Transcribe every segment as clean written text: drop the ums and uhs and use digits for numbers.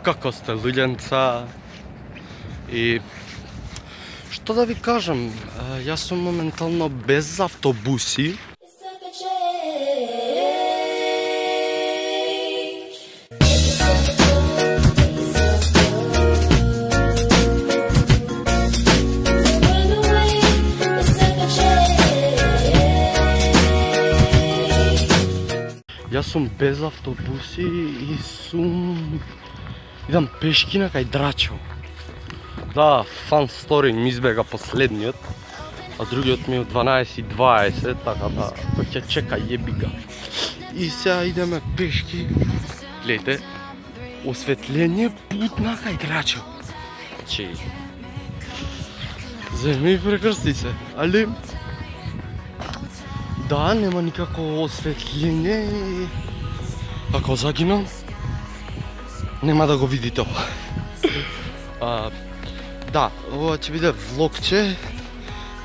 Како сте луѓенца? И што да ви кажам, јас сум моментално без автобуси. Јас сум без автобуси и идам пешки на кај Драчево. Да, фан стори ми избега последниот, а другиот ми е 12:20, така да кој ќе чека јебига. И сега идеме пешки. Гледате, осветление пут на кај Драчево. Значи, земи и прекрсти се, али да, нема никако осветление и ако загинам, нема да го видите ова. Да, ова ќе биде влогче,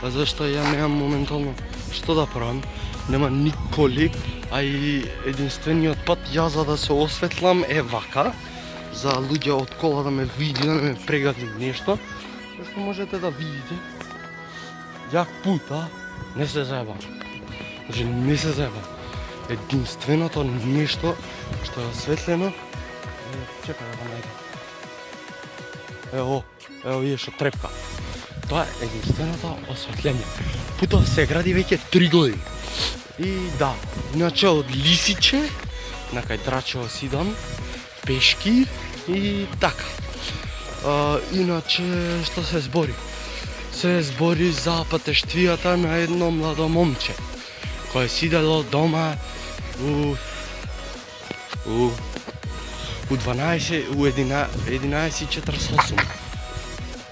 зашто ја немам моментално што да правам. Нема николи, а и единствениот пат ја за да се осветлам е вака, за луѓе од кола да ме види, да ме прегади нешто. Зашто можете да видите, јак пут, не се заебам. Значи, не се заебам. Единственото нешто што е осветлено, чекај да го најдам. Ево вие што трепка. Тоа е единственото осветление. Путот се гради веќе 3 години. И да, иначе од Лисиче на кај Драчево си идам пешки и така. Иначе што се збори? Се збори за патештвијата на едно младо момче кој сидело дома у 11:48.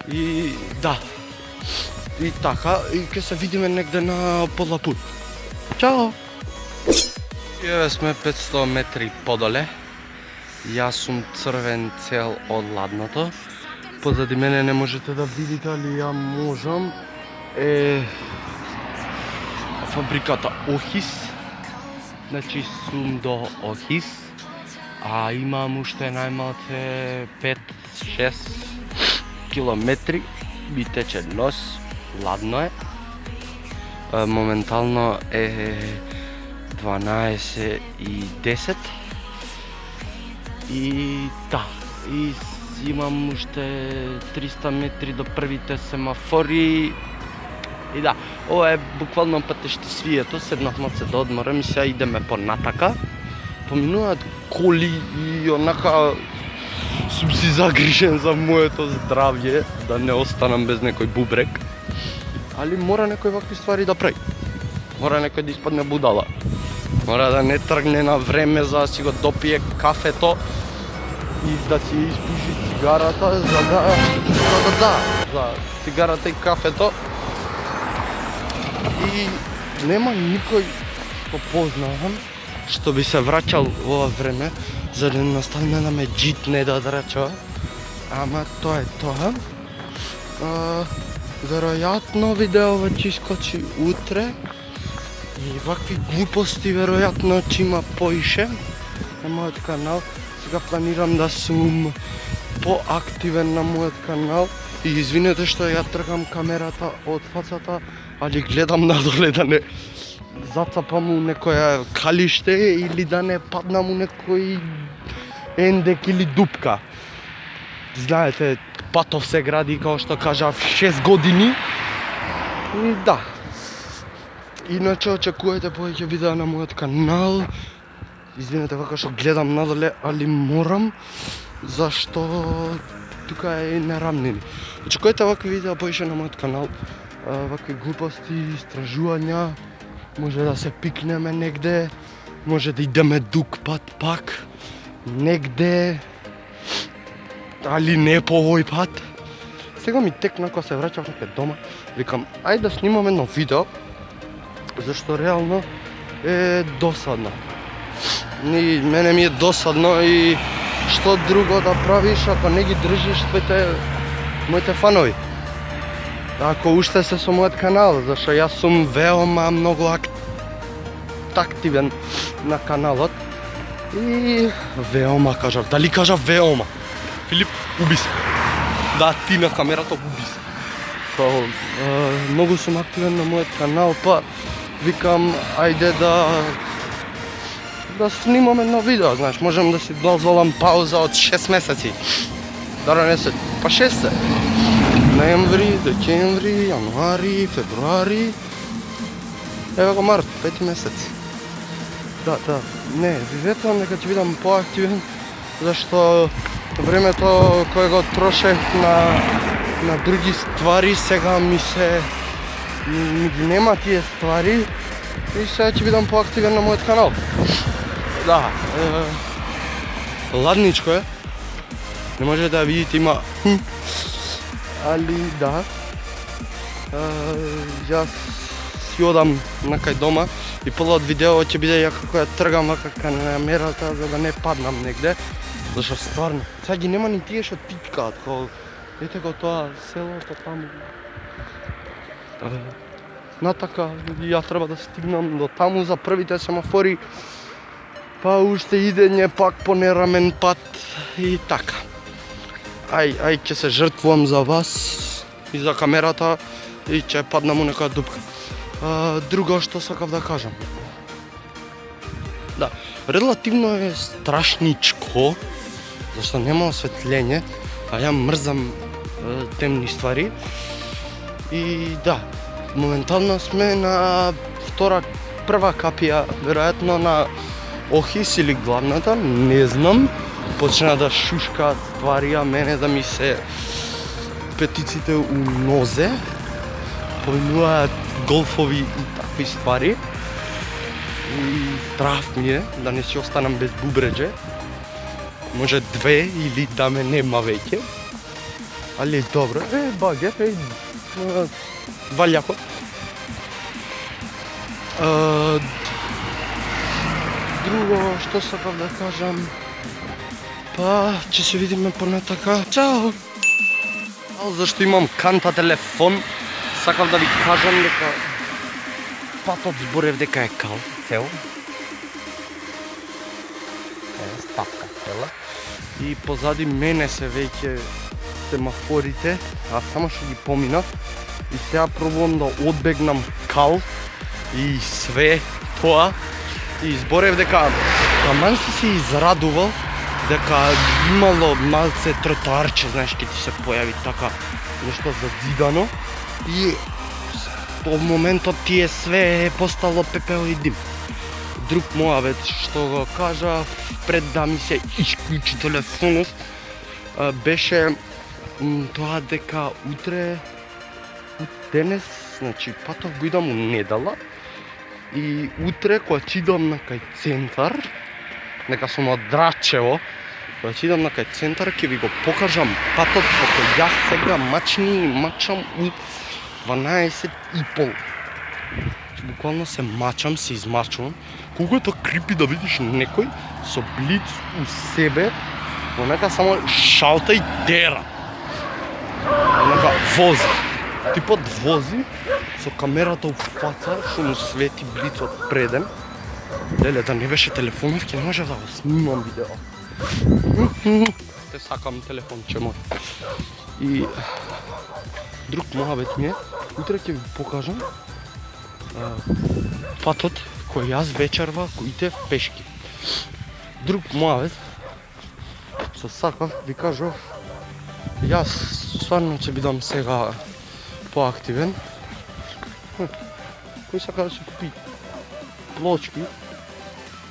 И да. И така, и ќе се видиме негде на подла пут. Чао! Еве сме 500 метри подоле. Јас сум црвен цел од ладното. Позади мене не можете да видите, али ја можам. Фабриката Охис. Значи сум до Охис. А имам уште најмалце 5-6 километри. Би тече нос. Ладно е. Моментално е 12:10. И да, и имам уште 300 метри до првите семафори. И да, ова е буквално патештвието, седнавме се да одморам и сега идеме понатака. Поминуваат коли и онака сум си загрижен за моето здравје, да не останам без некој бубрек. Али мора некој вакви ствари да прави. Мора некој да испадне будала. Мора да не тргне на време за да си го допие кафето и да си испуши цигарата за цигарата и кафето. И нема никој што познавам што би се враќал ова време за да не наставиме да ме джитне да Драчево. Ама тоа е тоа. Веројатно видеото ќе искочи утре и вакви глупости веројатно ќе има поише на мојот канал. Сега планирам да сум поактивен на мојот канал и извинете што ја тргам камерата од фацата, али гледам надоле да не зацапам у некоја калиште или да не паднам у некој ендек или дупка. Знаете, патов се гради, како што кажав, 6 години. И да. Иначе очекувате повеќе видеа на мојот канал. Извинете вака што гледам надоле, али морам, зашто тука е нерамнини. Очекувате вакви видеа повеќе на мојот канал. Вакви глупости, истражувања, може да се пикнеме негде, може да идеме дуг пат пак, негде, али не по овој пат. Сега ми текна кога се враќав кај дома, викам, ајде да снимам едно видео, зашто реално е досадно. Мене ми е досадно и што друго да правиш ако не ги држиш моите фанови. Ако уште се со мојот канал, зашто јас сум веома многу активен на каналот и веома кажав, дали кажав веома? Филип, уби се. Да, ти на камерата уби се. Многу сум активен на мојот канал, па викам, ајде да снимам едно видео, знаеш, можем да си дозволам пауза од 6 месеци. Дара не се, па 6 се. Ноември, декември, јануари, февруари, ева го март, 5 месец. Да, не, ветувам дека ќе бидам поактивен, зашто времето кое го трошех на други ствари, сега ми ги нема тие ствари и сега ќе бидам поактивен на мојот канал. Да, ладничко е, не може да видите, има али да, јас си одам накај дома и полот видео ќе биде ја како ја тргам вака кај камерата за да не паднам негде, зашто стварно, сега ги нема ни тие што типкаат, ете го тоа селото таму. Натака, ја треба да стигнам до таму за првите семафори, па уште идење пак по нерамен пат и така. Ај ќе се жртвувам за вас и за камерата и ќе паднам у некоја дупка. Друго што сакав да кажам. Да, релативно е страшничко, зашто нема осветлење, а ја мрзам темни ствари. И да, моментално сме на прва капија, веројатно на Охис или главната, не знам. Почна да шушкаат ствари, а мене да ми се петиците у нозе. Појнуваат голфови и такви ствари. И страх ми е да не си останам без бубредже. Може 2 или да ме нема веќе. Али добро, багет, валјако. Друго што сакав да кажам, па ќе се видиме понатака. Чао! Зашто имам канта телефон, сакав да ви кажам дека патот зборев дека е кал, цел. Стапка цела. И позади мене се веќе семафорите, аз само што ги поминав. И сега пробувам да одбегнам кал и све тоа. И зборев дека таман си се израдувал дека имало малце тротоарче, знаеш, ке ти се појави така нешто зазидано и по моментот ти е све постало пепел и дим. Друг мојавец што го кажа пред да ми се исклучи телефонот беше тоа дека утре, денес, значи патов го идам у недела и утре кога ќе идам на кај центар, нека сум од Драчево, кога ќе идам на кај центар ќе ви го покажам патот како јас сега мачам у 12:30. Буквално се мачам, се измачувам. Колку е тоа крипи да видиш некој со блиц у себе, во нека само шалта и дера. Нека вози. Типот вози со камерата у фаца, што му свети блицот преден. Леле, да не беше телефонов, ќе не може да го снимам видео. Те сакам телефонче мој. И друг мојавет ми е, утре ќе ви покажам патот кој јас вечерва идев пешки. Друг мојавет, што сакав, ви кажав, јас стварно ќе бидам сега поактивен. Кој сака да се купи плочки,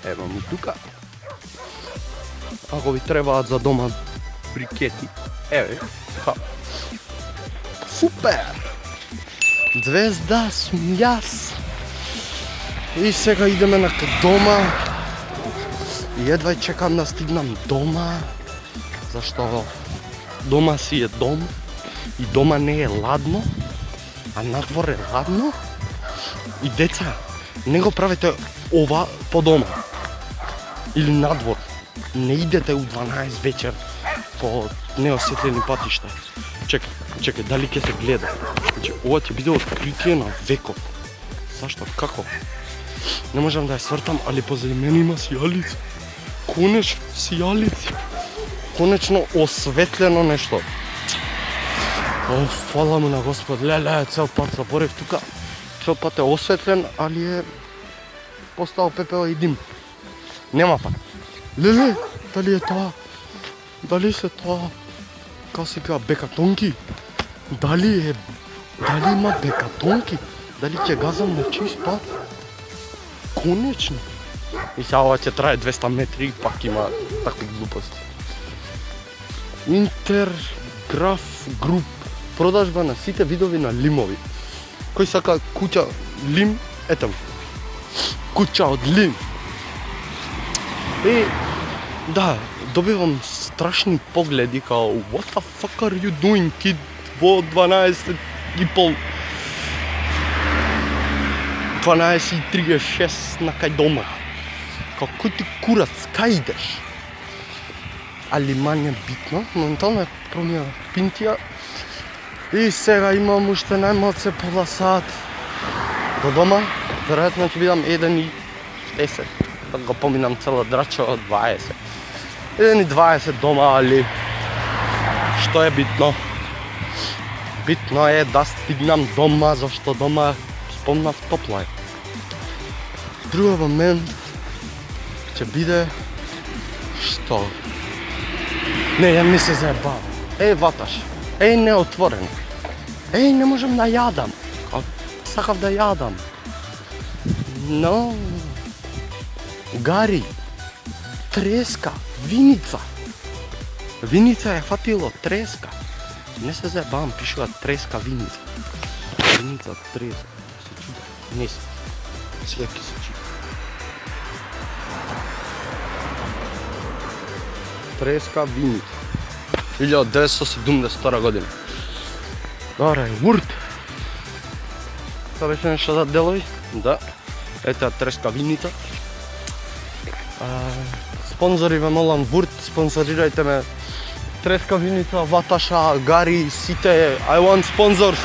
ева му тука. Ако ви требаат за дома брикети, еве, супер! Звезда сум јас. И сега идеме на дома. И едва чекам да стигнам дома, зашто дома си е дом и дома не е ладно, а надвор е ладно. И деца, не го правите ова по дома или надвор. Не идете у 12 вечер по неосветлени патишта. Чекај, дали ќе се гледа? Значи, ова ќе биде откритие на векот. Зашто? Како? Не можам да ја свртам, али позади мене има сијалици. Конеш, сијалици. конечно осветлено нешто. О, фала му на Господ, леле, цел пат заборев тука. Цел пат е осветлен, али е постал пепел и дим. Нема пак. Леле, дали е тоа? Дали се тоа? Као се пива бекатонки? Дали има бекатонки? Дали ќе газам на чист пат? Конечно. И сега ова ќе трае 200 метри и пак има такви глупости. Интерграф груп. Продажба на сите видови на лимови. Кој сака куќа лим, ето. Куќа од лим. И да, добивам страшни погледи као what the fuck are you doing kid во 12 и пол 12:36 на кај дома. Као кој ти курац, кај идеш? Али мање битно, моментално е промија пинтија и сега имам уште најмалце пола сат до дома, веројатно ќе бидам 1:10, да го поминам цела драча од 20. 1:20 дома, али што е битно? Битно е да стигнам дома, зашто дома спомнав топло е. Друг момент ќе биде што? Не, ја ми се заебав. Ваташ. Не отворено. Не можам да јадам. Сакав да јадам. Но гари, треска, виница. Виница е фатило, треска. Не се заебавам, пишува треска, виница. Виница, треска. Се чуда. Не се. Сега ќе се чуда. Треска, виница. 1972 година. Добре, урт. Тоа беше нешто за делови? Да. Ето треска, виница. Спонзори ве молам, вурт, спонзорирајте ме. Треска, виница, ваташа, гари, сите. I want sponsors.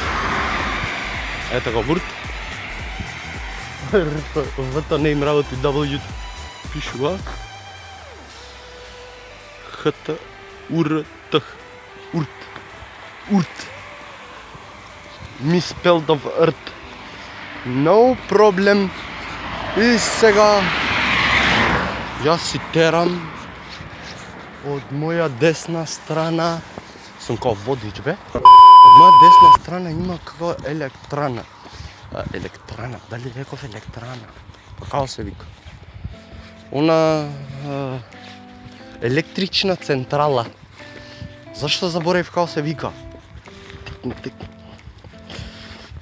Ето го вурт. Вата не им работи W пишува. ХТ Урт. Урт. Misspelled of earth. No problem. И сега јас си терам од моја десна страна. Сум као водич, бе. Од моја десна страна има како електрана. Електрана, дали реков електрана? Па као се вика? Она електрична централа. Зашто заборев као се вика? Тикна.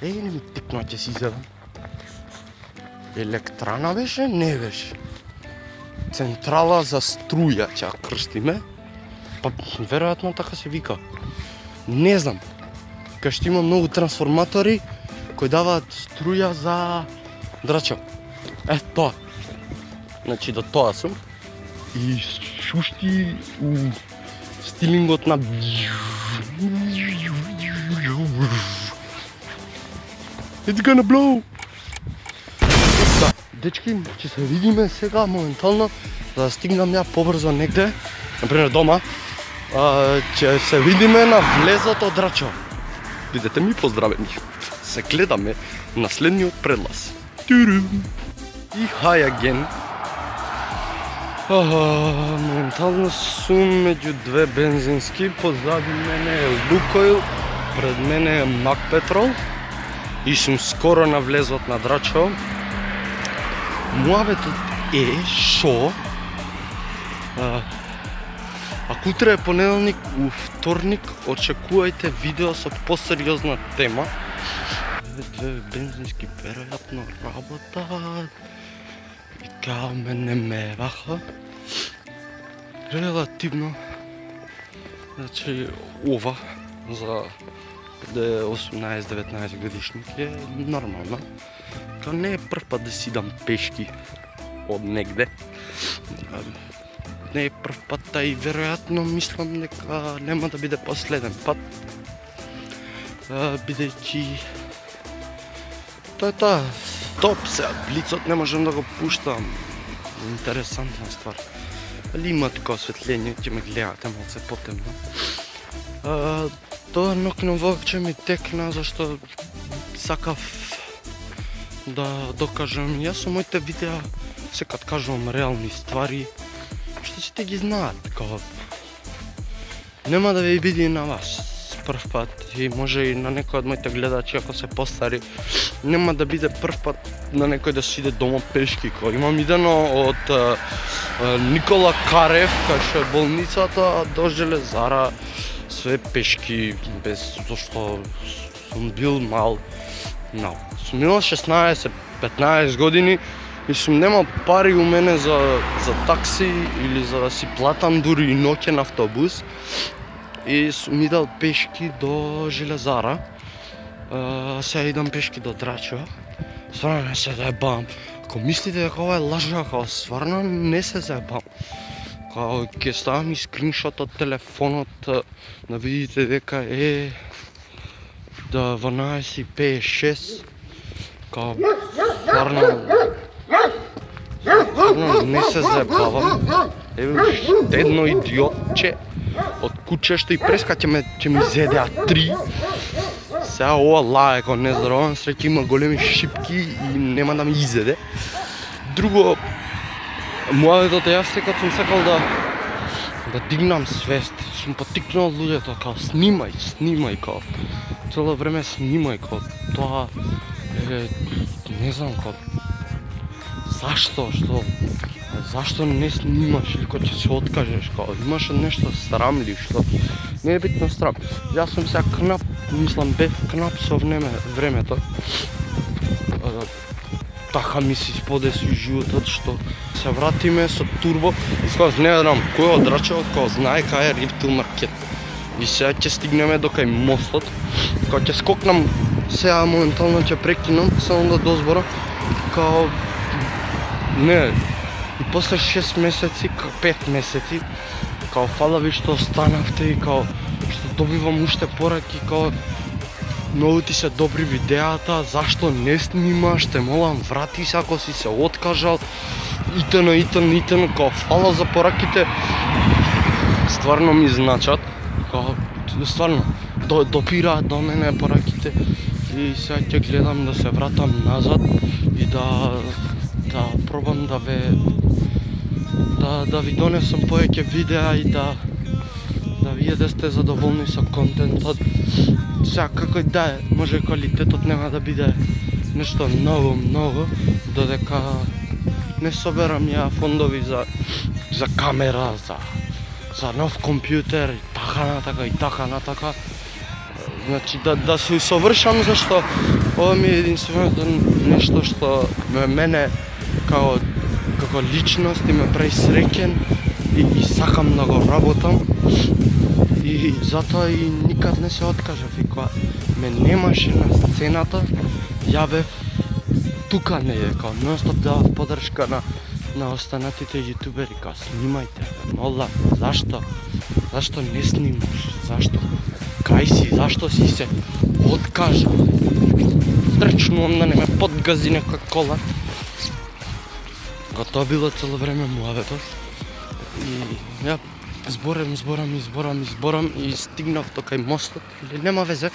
Не ми тикна, ќе си изедам. Електрана беше? Не беше. Централа за струја ќе ја крстиме. Па веројатно така се вика. Не знам. Кај што има многу трансформатори кои даваат струја за драча. Тоа. Значи до тоа сум. И шушти у стилингот на It's gonna blow! Да, дечки, ќе се видиме сега моментално, за да стигнам ја побрзо негде, например дома, ќе се видиме на влезот од драча. Бидете ми поздравени. Се гледаме на следниот предлаз. И hi again. Моментално сум меѓу две бензински, позади мене е Лукойл, пред мене е Мак Петрол и сум скоро на влезот на драчо. Муабетот е шо ако утре е понеделник, у вторник очекувајте видео со посериозна тема. Две бензински веројатно работат. И као мене меваха. Релативно. Значи ова за 18-19 годишник е нормално. Као не е прв пат да си дам пешки од негде. Не е прв пат, и веројатно мислам дека нема да биде последен пат. Бидејќи тоа е тоа. Стоп сега, блицот не можам да го пуштам. Интересантна ствар. Али има така осветление, ќе ме гледате малце потемно. Тоа нокно воопче ми текна, зашто сакав да докажам. Јас со моите видеа секад кажувам реални ствари, што сите ги знаат, као нема да ви биде на вас прв пат и може и на некој од моите гледачи ако се постари, нема да биде прв пат на некој да си иде дома пешки. Као имам идено од Никола Карев, кај што е болницата, до Железара, све пешки, без зашто сум бил мал. Сум имал 16-15 години и сум немал пари у мене за такси или за да си платам дури и ноќен автобус. И сум идал пешки до Железара. Сега идам пешки до Драчево. Стварно не се заебавам. Ако мислите дека ова е лажа, као стварно не се заебавам. Као ќе ставам и скриншот од телефонот да видите дека е 12:56. Као стварно не се заебавам. Еве едно идиотче од куче што и преска ќе ми зедеа 3. Сега ова лае као нездорован, среќа има големи шипки и нема да ми изеде. Друго, муаветот е, јас секад сум сакал да дигнам свест. Сум потикнал луѓето, као снимај, као цело време снимај, као тоа е, не знам, као зашто не снимаш или кога ќе се откажеш, као имаш нешто срамли, што не е битно срам. Јас сум сега кнап, мислам бев кнап со времето. Така ми се сподеси животот што се вратиме со турбо и скоро не знам кој од Драчево, као знае кај е Рептил маркет. И сега ќе стигнеме до кај мостот, као ќе скокнам, сега моментално ќе прекинам, само да дозборам, као не, и после 6 месеци, 5 месеци, као фала ви што останавте и као што добивам уште пораки, као многу ти се добри видеата, зашто не снимаш, те молам врати се ако си се откажал, итн, као фала за пораките, стварно ми значат, као стварно допираат до мене пораките и сега ќе гледам да се вратам назад и да пробам да ви донесам повеќе видеа и да видите сте задоволни со контентот. Сега како и да е, може квалитетот нема да биде нешто многу, додека не соберам ја фондови за камера, за нов компјутер и така натака. Значи да се усовршам, зашто ова ми е единственото нешто што мене како личност и ме прави среќен и сакам да го работам. И затоа и никад не се откажав и кога ме немаше на сцената, ја бев тука нејде, као нонстоп давав поддршка на останатите јутубери, као снимајте, молам, зашто не снимаш, зашто, кај си, зашто си се откажал, трчнувам да не ме подгази нека кола. Као тоа било цело време муаветот и ја зборам и стигнав до кај мостот, или нема везе,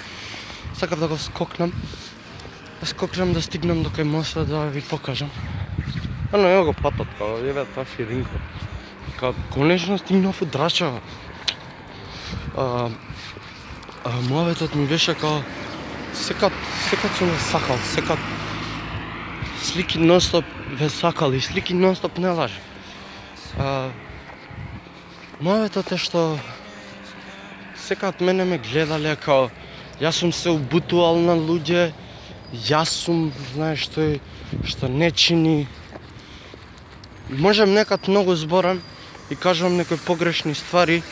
сакав да го скокнам да стигнам до кај мостот да ви покажам. Ево го патот, као еве таа ширинка. Као конечно стигнав у Драчево. Муаветот ми беше као секад сум ве сакал, секад слики нонстоп ве сакал и слики нонстоп не лаже. Муаветот е што секад мене ме гледале као јас сум се убутувал на луѓе, јас сум, знаеш, што не чини. Можем некад многу зборам и кажувам некои погрешни ствари.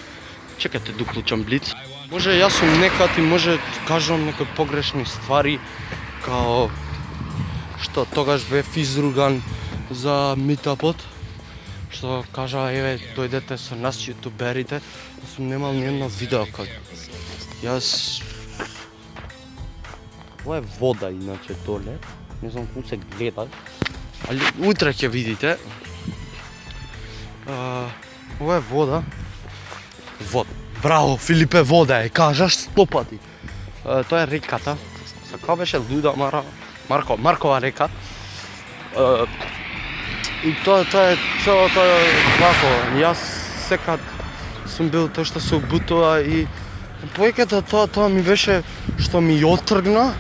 Чекате да уклучам блиц. Може јас сум некад и може кажувам некои погрешни ствари, као што тогаш бев изруган за митапот. Што кажа, еве, дојдете со нас јутуберите, сум немал ни едно видео кај јас. Ова е вода иначе доле, не знам кој се гледа, али утре ќе видите. Ова е вода. Браво, Филипе, вода е, кажаш 100 пати. Тоа е реката. Како беше Луда Маркова река. И тоа е целото вако. Јас секад сум бил тоа што се обутува и повеќето тоа ми беше што ми отргна,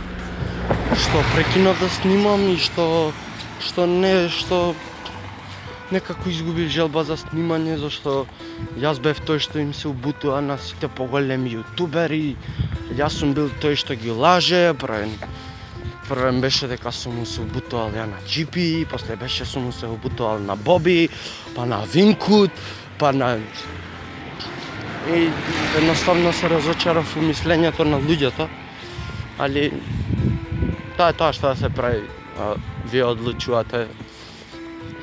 што прекинав да снимам и што некако изгубив желба за снимање, зашто јас бев тој што им се убутува на сите поголеми јутубери. Јас сум бил тој што ги лаже, првен беше дека сум му се убутувал ја на GP, после беше сум му се убутувал на Боби, па на Винкут, па на... И едноставно се разочарав у мислењето на луѓето, али тоа е тоа што да се прави. Вие одлучувате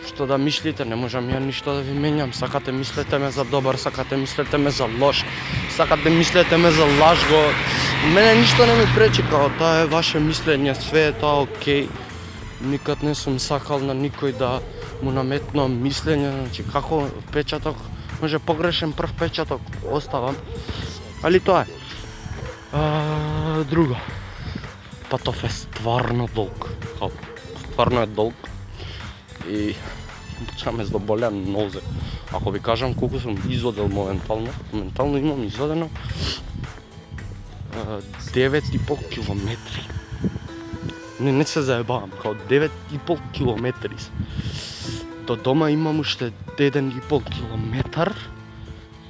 што да мислите, не можам ја ништо да ви менјам. Сакате мислете ме за добар, сакате мислете ме за лош, сакате мислете ме за лажго. Мене ништо не ми пречи, као тоа е ваше мислење, све е тоа окей. Никад не сум сакал на никој да му наметнам мислење, значи како печаток, може погрешен прв печаток оставам. Али тоа е. Друго. Патов е стварно долг. Стварно е долг. И почнаме здоболеа нозе. Ако ви кажам колку сум изодел моментално имам изодено 9,5 километри. Не се заебавам, као 9,5 километри. До дома имам уште 1,5 километар.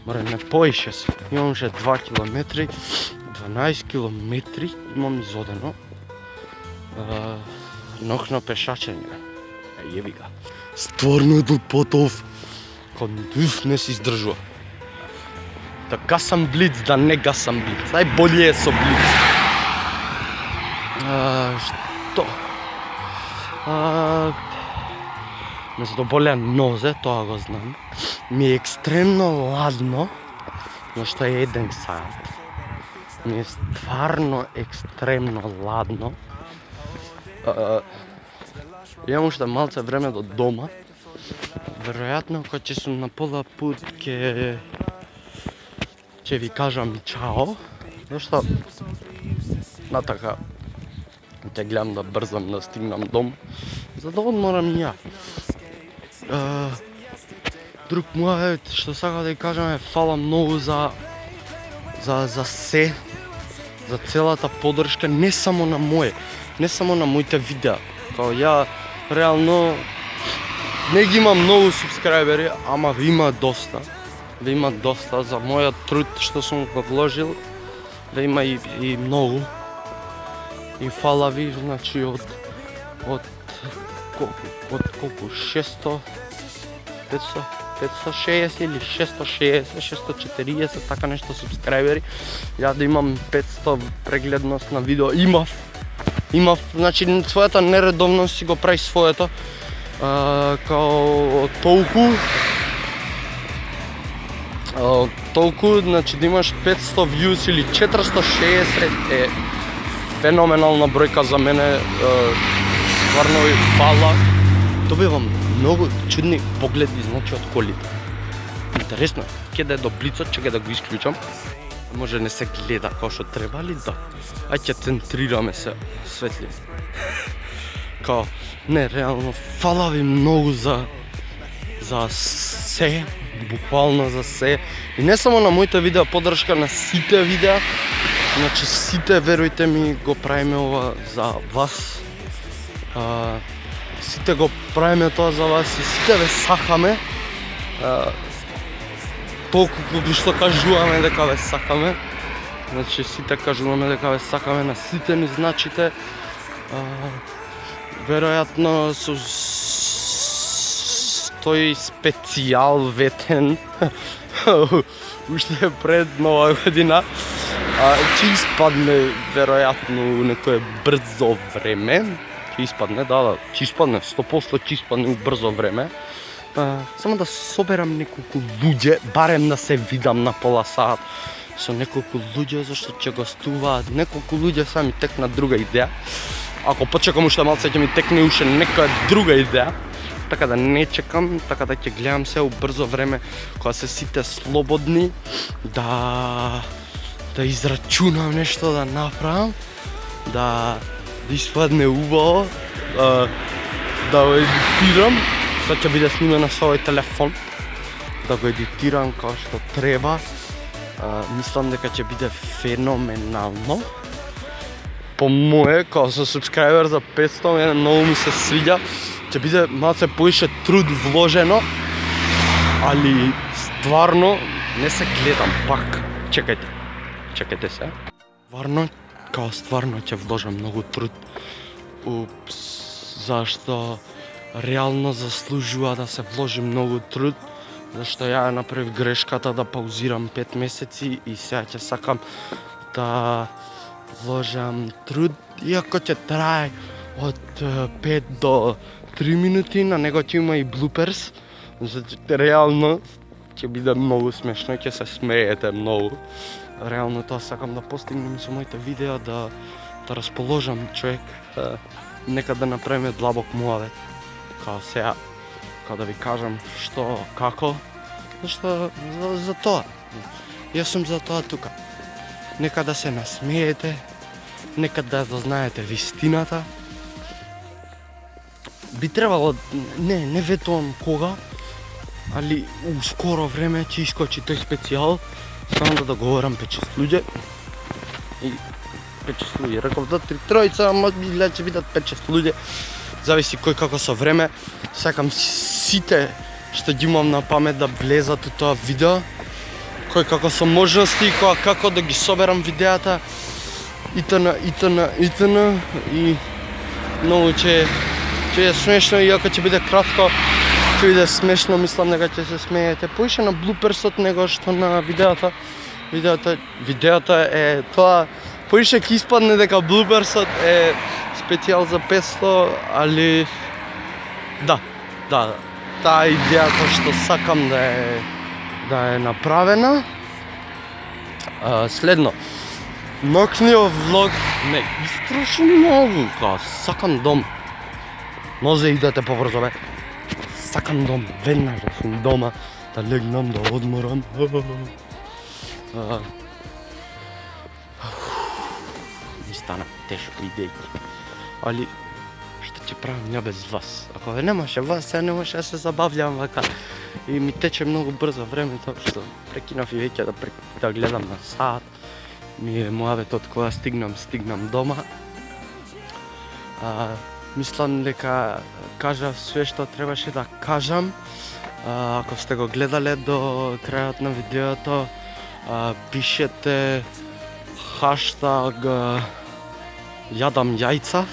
Море не поише се. Имам уште 2 километри, 12 километри имам изодено. Нохно пешачење. Јеби га. Стварно е Патов. Не се издржува. Да гасам блиц, да не гасам блиц. Најболje е со блиц. Што? Ме задоболеа нозе, тоа го знам. Ми е екстремно ладно, но што е 1 саат. Ми е стварно екстремно ладно. Имам уште малце време до дома. Веројатно кога ќе сум на пола пут ќе ви кажам чао, зашто натака ќе гледам да брзам да стигнам дом, за да одморам и ја. Друг мојот што сака да ја кажам е фала многу за се, за целата поддршка, не само на моите видеа. Као ја реално не ги имам многу субскрајбери, ама ви има доста. Ви има доста за мојот труд што сум го вложил. Ви има и многу. И фала ви, значи од колку 600 560 или 660, 640, така нешто субскрајбери. Ја да имам 500 прегледност на видео, имав, значи својата нередовност си го прави своето, као толку, значи да имаш 500 views или 460 е феноменална бројка за мене, стварно ви фала. Добивам многу чудни погледи, значи од колите. Интересно, ќе да е до блицот, ќе да го исклучам. Може не се гледа како што треба, али да. Ајде ќе центрираме се, светли. Као, не, реално, фала ви многу за се, буквално за се. И не само на моите видеа, поддршка на сите видеа. Значи сите, верујте ми, го правиме ова за вас. Сите го правиме тоа за вас и сите ве сакаме. Толку што кажуваме дека ве сакаме. Значи сите кажуваме дека ве сакаме, на сите ни значите. Веројатно со тој специјал ветен уште пред нова година ќе испадне веројатно некое брзо време. Ќе испадне, да, ќе испадне 100%, ќе испадне у брзо време. Само да соберам неколку луѓе, барем да се видам на пола саат со неколку луѓе, зашто ќе гостуваат неколку луѓе, сами текна друга идеја. Ако почекам уште малце ќе ми текне уште некоја друга идеја. така да не чекам, така да ќе гледам се убрзо време кога се сите слободни да израчунам нешто да направам, да испадне убаво, да го едитирам. Сега ќе биде снимено со овој телефон, да го едитирам како што треба. Мислам дека ќе биде феноменално. По мое, као со субскрайбер за 500, мене многу ми се свиѓа. Ќе биде малце поише труд вложено, али стварно не се гледам пак. Чекајте се. Стварно ќе вложам многу труд. Зашто реално заслужува да се вложи многу труд. Зашто ја направив грешката да паузирам 5 месеци и сега ќе сакам да вложам труд, иако ќе трае од 5 до 3 минути, на него ќе има и блуперс, зашто реално ќе биде многу смешно, ќе се смеете многу. Реално тоа сакам да постигнем со моите видеа, да расположам човек, нека да направиме длабок муавет. Као сега, као да ви кажам што, како, зашто за тоа. Јас сум за тоа тука. Нека да се насмеете, нека да знаете вистината. Би требало, не ветувам кога, али у скоро време ќе искочи тој специјал, само да говорам 5-6 луѓе. И 5-6 луѓе, реков да 3-тројца, може би изгледа ќе бидат 5-6 луѓе. Зависи кој како со време. Сакам сите што ги имам на памет да влезат у тоа видео. Кој како со можности, како да ги соберам видеата. Итн. И многу ќе е смешно, иако ќе биде кратко, ќе биде смешно, мислам дека ќе се смеете. Поише на блуперсот него што на видеото. Видеото е тоа, поише ќе испадне дека блуперсот е специјал за 500, али да, таа идејата што сакам да е направена. Следно, ноќниот влог ме истроши многу, сакам дом. Може идете побрзо, бе. Сакам дом, веднага сум дома, да легнам, да одморам. Ми стана тешко идејки. Али, што ќе правам ја без вас? Ако немаше вас, ја не може да се забавljам вака. И ми тече многу брзо времето, што прекинав и веќе да гледам на саат. Ми е муаветот кога стигнам дома. Мислам дека кажав све што требаше да кажам. Ако сте го гледале до крајот на видеото, пишете хаштаг јадам јајца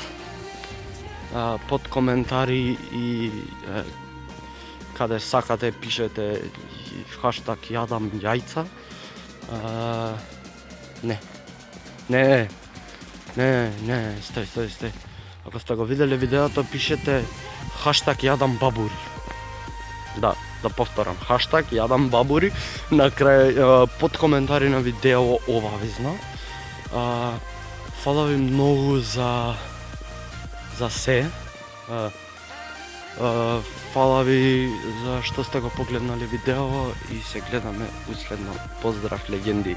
под коментари и каде сакате пишете хаштаг јадам јајца. Стој. Ако сте го виделе видеото, пишете хаштаг јадам бабури. Да повторам, хаштаг јадам бабури на крај под коментари на видео обавезно. Фала ви многу за се. Фала ви за што сте го погледнале видео и се гледаме уследно. Поздрав легенди.